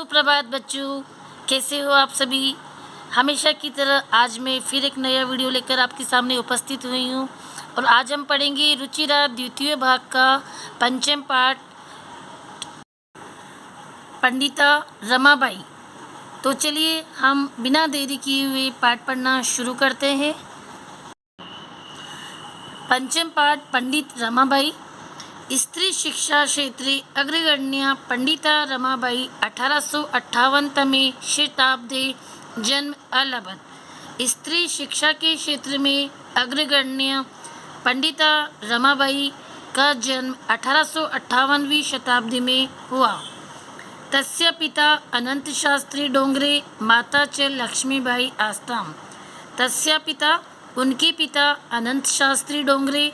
सुप्रभात बच्चों, कैसे हो आप सभी। हमेशा की तरह आज मैं फिर एक नया वीडियो लेकर आपके सामने उपस्थित हुई हूँ और आज हम पढ़ेंगे रुचिरा द्वितीय भाग का पंचम पाठ पंडिता रमाबाई। तो चलिए हम बिना देरी किए हुए पाठ पढ़ना शुरू करते हैं। पंचम पाठ पंडित रमाबाई। स्त्री शिक्षा क्षेत्रे अग्रगण्या पंडिता रमाबाई 1858 तमे शताब्दे जन्म अलभत। स्त्री शिक्षा के क्षेत्र में अग्रगण्य पंडिता रमाबाई का जन्म 1858वीं शताब्दी में हुआ। तस्य पिता अनंत शास्त्री डोंगरे, माता च लक्ष्मीबाई आस्ताम। तस्य पिता, उनके पिता अनंत शास्त्री डोंगरे,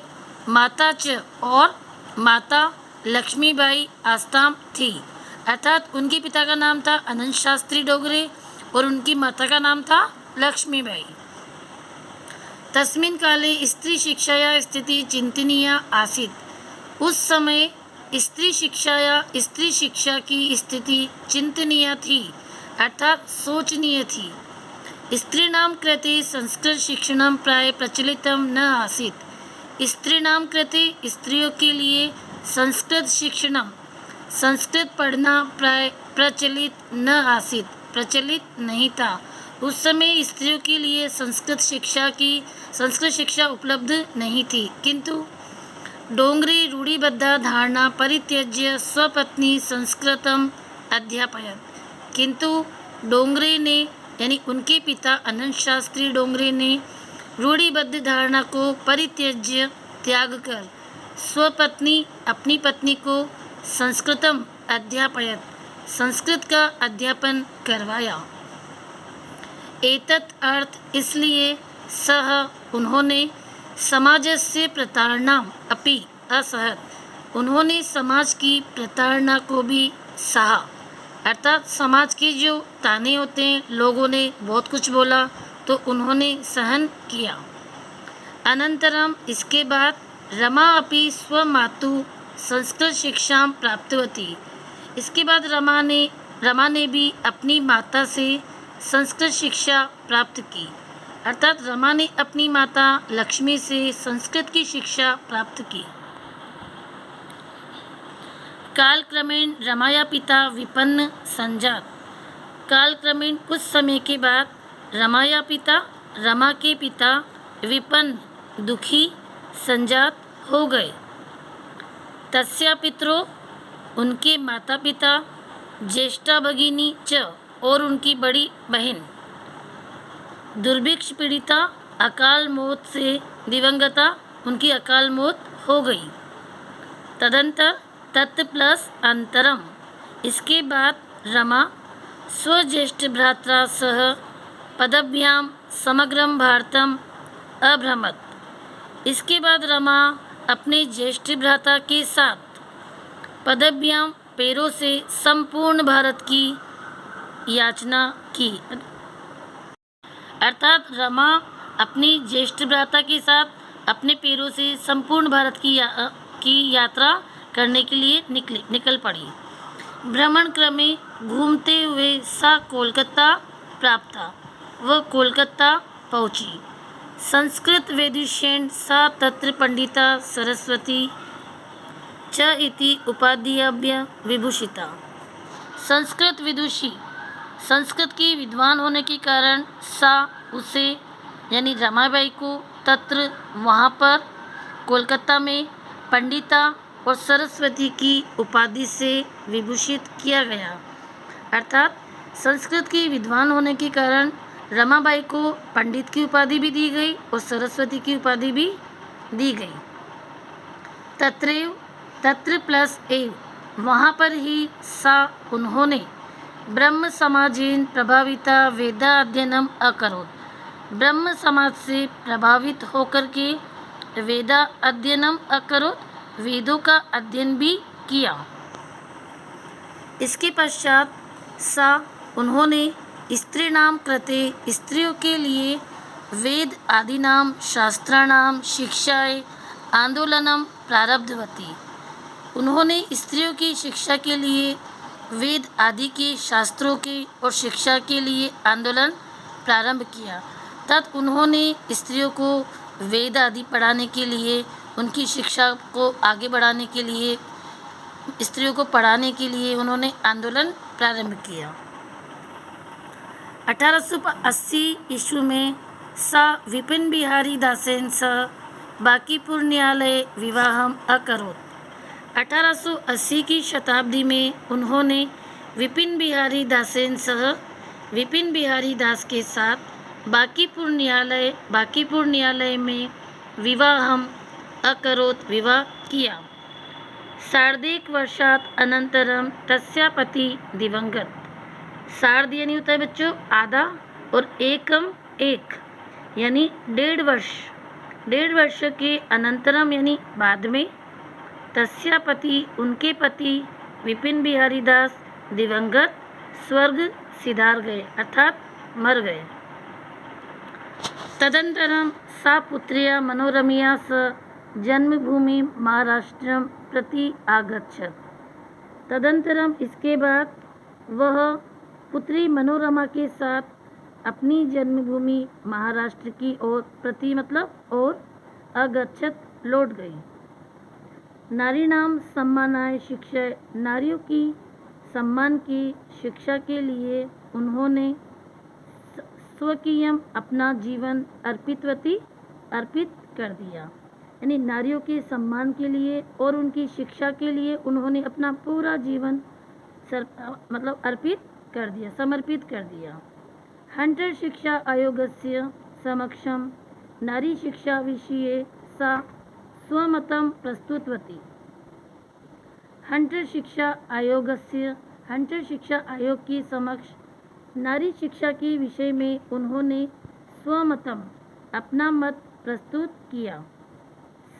माता च और माता लक्ष्मीबाई आस्ताम थी। अर्थात उनके पिता का नाम था अनंत शास्त्री डोंगरे और उनकी माता का नाम था लक्ष्मीबाई। तस्मिन् काले स्त्री शिक्षाया स्थिति चिंतनीया आसीत्। उस समय स्त्री शिक्षा की स्थिति चिंतनीय थी, अर्थात सोचनीय थी। स्त्रीणां कृते संस्कृत शिक्षणं प्राय प्रचलितं न आसीत्। स्त्रीणां कृते, स्त्रियों के लिए संस्कृत शिक्षणं, संस्कृत पढ़ना प्राय प्रचलित न आसीत्, प्रचलित नहीं था। उस समय स्त्रियों के लिए संस्कृत शिक्षा उपलब्ध नहीं थी। किंतु डोंगरे रूढ़िबद्धा धारणा परित्यज्य स्वपत्नी संस्कृतम अध्यापयत। किंतु डोंगरे ने, यानी उनके पिता अनंत शास्त्री डोंगरे ने रूढ़िबद्ध धारणा को परित्यज्य, त्याग कर स्वपत्नी, अपनी पत्नी को संस्कृतम अध्यापयत, संस्कृत का अध्यापन करवाया। एतत् अर्थ, इसलिए सह, उन्होंने समाजस्य प्रताड़नां अपि असहत, उन्होंने समाज की प्रताड़ना को भी सहा। अर्थात समाज के जो ताने होते हैं, लोगों ने बहुत कुछ बोला तो उन्होंने सहन किया। अनंतरम, इसके बाद रमा अपि स्वमातु संस्कृत शिक्षा प्राप्तवती। इसके बाद रमा ने भी अपनी माता से संस्कृत शिक्षा प्राप्त की। अर्थात रमा ने अपनी माता लक्ष्मी से संस्कृत की शिक्षा प्राप्त की। कालक्रमेण रमाया पिता विपन्न संजात। कालक्रमेण कुछ समय के बाद रमा के पिता विपन्न, दुखी, संजात हो गए। तस्या पितरो, उनके माता पिता, ज्येष्ठा भगिनी च, और उनकी बड़ी बहन, दुर्भिक्ष पीड़िता, अकाल मौत से दिवंगता, उनकी अकाल मौत हो गई। तदंतर तत् प्लस अंतरम, इसके बाद रमा स्वज्येष्ठ भ्रात्रा सह पदभ्यां समग्रम भारतम अभ्रमत। इसके बाद रमा अपने ज्येष्ठ भ्राता के साथ पदभ्यां, पैरों से संपूर्ण भारत की याचना की। अर्थात रमा अपनी ज्येष्ठ भ्राता के साथ अपने पैरों से संपूर्ण भारत की यात्रा करने के लिए निकल पड़ी। भ्रमण क्रमे घूमते हुए सा कोलकाता प्राप्ता, वह कोलकाता पहुंची। संस्कृत वेदिष्येण सा तत्र पंडिता सरस्वती च इति उपाधिभ्य विभूषिता। संस्कृत विदुषी, संस्कृत की विद्वान होने के कारण सा, उसे, यानी रमाबाई को, तत्र, वहाँ पर, कोलकाता में, पंडिता और सरस्वती की उपाधि से विभूषित किया गया। अर्थात संस्कृत की विद्वान होने के कारण रमाबाई को पंडित की उपाधि भी दी गई और सरस्वती की उपाधि भी दी गई। तत्र प्लस एव, वहाँ पर ही सा, उन्होंने ब्रह्म समाजेन प्रभाविता वेदा अध्ययनम अकरोत्, ब्रह्म समाज से प्रभावित होकर के वेदा अध्ययनम अकरोत्, वेदों का अध्ययन भी किया। इसके पश्चात सा, उन्होंने स्त्रीणां कृते, स्त्रियों के लिए, वेद आदीनां शास्त्राणां शिक्षाय आंदोलनम प्रारब्धवती, उन्होंने स्त्रियों की शिक्षा के लिए वेद आदि के शास्त्रों के और शिक्षा के लिए आंदोलन प्रारंभ किया। तब उन्होंने स्त्रियों को वेद आदि पढ़ाने के लिए, उनकी शिक्षा को आगे बढ़ाने के लिए, स्त्रियों को पढ़ाने के लिए उन्होंने आंदोलन प्रारंभ किया। 1880 ईस्वी में सा विपिन बिहारी दासेन सह बांकीपुर न्यायालय विवाहम अकरोत्। 1880 की शताब्दी में उन्होंने विपिन बिहारी दासेन सह विपिन बिहारी दास के साथ बांकीपुर न्यायालय में विवाहम अकरोत् विवाह किया। सार्धेक वर्षात् अनंतरम तस्या पति दिवंगत। सार्ध यानी होता है बच्चों आधा, और एकम एक यानी 1.5 वर्ष के अनंतरम यानी बाद में, तस्या पति उनके पति विपिन बिहारी दास दिवंगत स्वर्ग सिधार गए अर्थात मर गए। तदंतरम सा पुत्र्या मनोरमया स जन्मभूमि महाराष्ट्रम प्रति आगच्छत। तदंतरम इसके बाद वह पुत्री मनोरमा के साथ अपनी जन्मभूमि महाराष्ट्र की ओर प्रति मतलब और अगच्छत लौट गई। नारी नाम सम्मानाय शिक्षा, नारियों की सम्मान की शिक्षा के लिए उन्होंने स्वकीयम अपना जीवन अर्पित कर दिया। यानी नारियों के सम्मान के लिए और उनकी शिक्षा के लिए उन्होंने अपना पूरा जीवन समर्पित कर दिया। हंटर शिक्षा आयोगस्य समक्षम नारी शिक्षा विषये सा स्वमतं प्रस्तुतवती। हंटर शिक्षा आयोग के समक्ष नारी शिक्षा के विषय में उन्होंने स्वमतम अपना मत प्रस्तुत किया।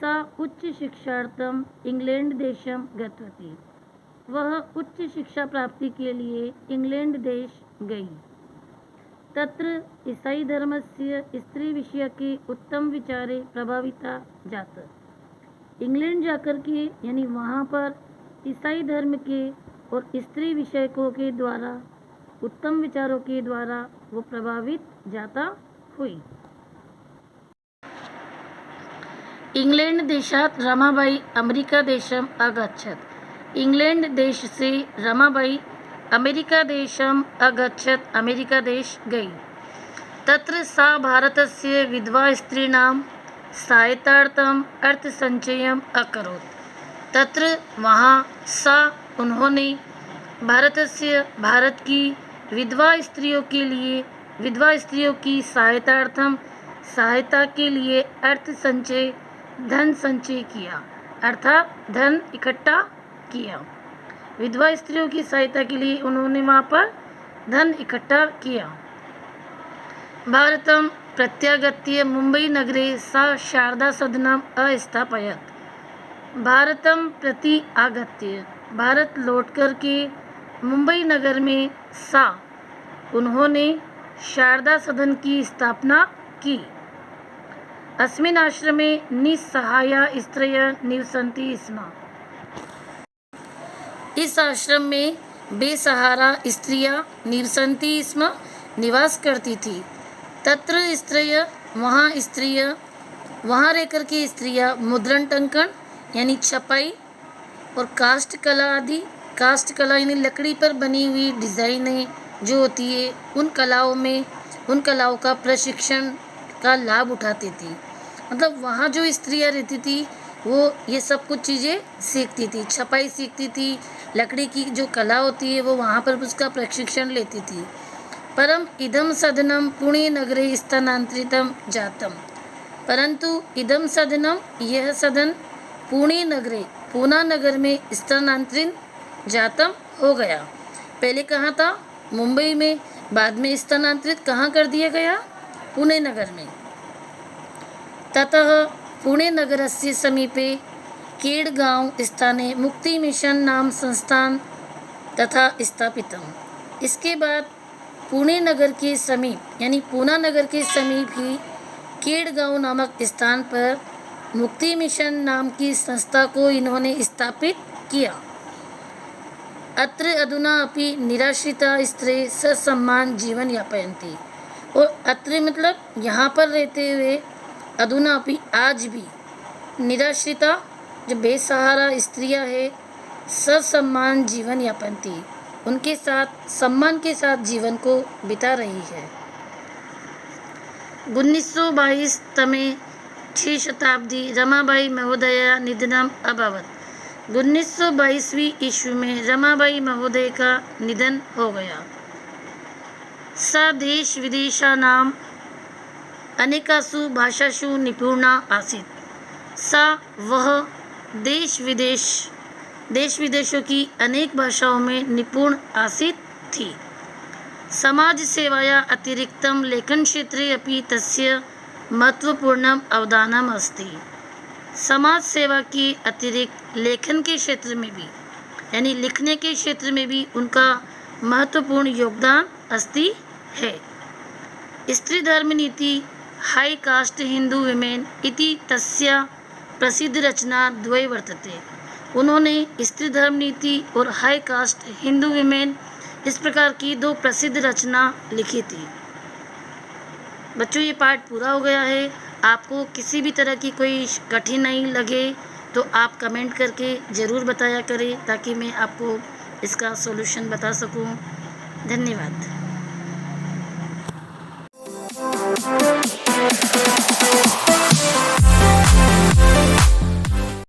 सा उच्च शिक्षार्थम इंग्लैंड देशम गतवती। वह उच्च शिक्षा प्राप्ति के लिए इंग्लैंड देश गई। तत्र ईसाई धर्मस्य स्त्री विषय के उत्तम विचारे प्रभाविता जात। इंग्लैंड जाकर के यानी वहाँ पर ईसाई धर्म के और स्त्री विषयकों के द्वारा, उत्तम विचारों के द्वारा वो प्रभावित जाता हुई। इंग्लैंड देशात रमाबाई अमेरिका देशम अगच्छत। इंग्लैंड देश से रमाबाई अमेरिका देशम अगच्छत, अमेरिका देश गई। तत्र सा भारतस्य विधवा स्त्रीणां सहायतार्थम अर्थसंचयम अकरोत्। तत्र वहाँ सा उन्होंने भारत की विधवा स्त्रियों की सहायता के लिए धन संचय किया अर्थात धन इकट्ठा किया। विधवा स्त्रियों की सहायता के लिए उन्होंने वहाँ पर धन इकट्ठा किया। भारतम प्रत्यागत्य मुंबई नगरे सा शारदा सदनम अस्थापयत। भारतम प्रति आगत्य भारत लौट कर के मुंबई नगर में सा उन्होंने शारदा सदन की स्थापना की। अस्मिन् आश्रमे निस्सहाया स्त्रियः निवसन्ति स्म। इस आश्रम में बेसहारा स्त्रियां निवसन्ति स्म, निवास करती थी। तत्र स्त्रियः वहाँ रहकर के स्त्रियां मुद्रण टंकन यानी छपाई और काष्ठ कला यानी लकड़ी पर बनी हुई डिज़ाइनें जो होती है उन कलाओं का प्रशिक्षण का लाभ उठाती थी। मतलब वहाँ जो स्त्रियाँ रहती थी वो ये सब कुछ चीज़ें सीखती थी, छपाई सीखती थी, लकड़ी की जो कला होती है वो वहाँ पर उसका प्रशिक्षण लेती थी। परम इदम सदनम पुणे नगरे स्थानांतरितम जातम। परंतु इदम सदनम यह सदन पूना नगर में स्थानांतरित जातम हो गया। पहले कहाँ था? मुंबई में, बाद में स्थानांतरित कहाँ कर दिया गया? पुणे नगर में। ततः पुणे नगरस्य समीपे केडगांव स्थाने मुक्ति मिशन नाम संस्थान तथा स्थापितम। इसके बाद पुणे नगर के समीप यानी पूना नगर के समीप ही केडगांव नामक स्थान पर मुक्ति मिशन नाम की संस्था को इन्होंने स्थापित किया। अत्र अधुना अपि निराश्रिता स्त्री ससम्मान जीवन यापयन्ति। और अत्र मतलब यहाँ पर रहते हुए, अधुना अपि आज भी, निराश्रिता जो बेसहारा स्त्रियाँ है, ससम्मान जीवन यापयन्ति उनके साथ सम्मान के साथ जीवन को बिता रही है। 1922 तमे 6 शताब्दी रमाबाई महोदया निधनम अभवत्। 1922वीं ईस्वी में रमाबाई महोदय का निधन हो गया। सा देश विदेशानां अनेकासु भाषासु निपुणा आसीत्। सा वह देश विदेशों की अनेक भाषाओं में निपुण आसीत् थी। समाज सेवाया अतिरिक्तं लेखन क्षेत्रे अपि तस्य महत्वपूर्णम् अवदानम् अस्ति। समाज सेवा के अतिरिक्त लेखन के क्षेत्र में भी, यानी लिखने के क्षेत्र में भी उनका महत्वपूर्ण योगदान अस्ति है। स्त्री धर्म नीति हाई कास्ट हिंदू विमेन इति तस्या प्रसिद्ध रचना द्वय वर्तते। उन्होंने स्त्री धर्म नीति और हाई कास्ट हिंदू विमेन इस प्रकार की 2 प्रसिद्ध रचना लिखी थी। बच्चों, ये पाठ पूरा हो गया है। आपको किसी भी तरह की कोई कठिनाई लगे तो आप कमेंट करके ज़रूर बताया करें, ताकि मैं आपको इसका सॉल्यूशन बता सकूं। धन्यवाद।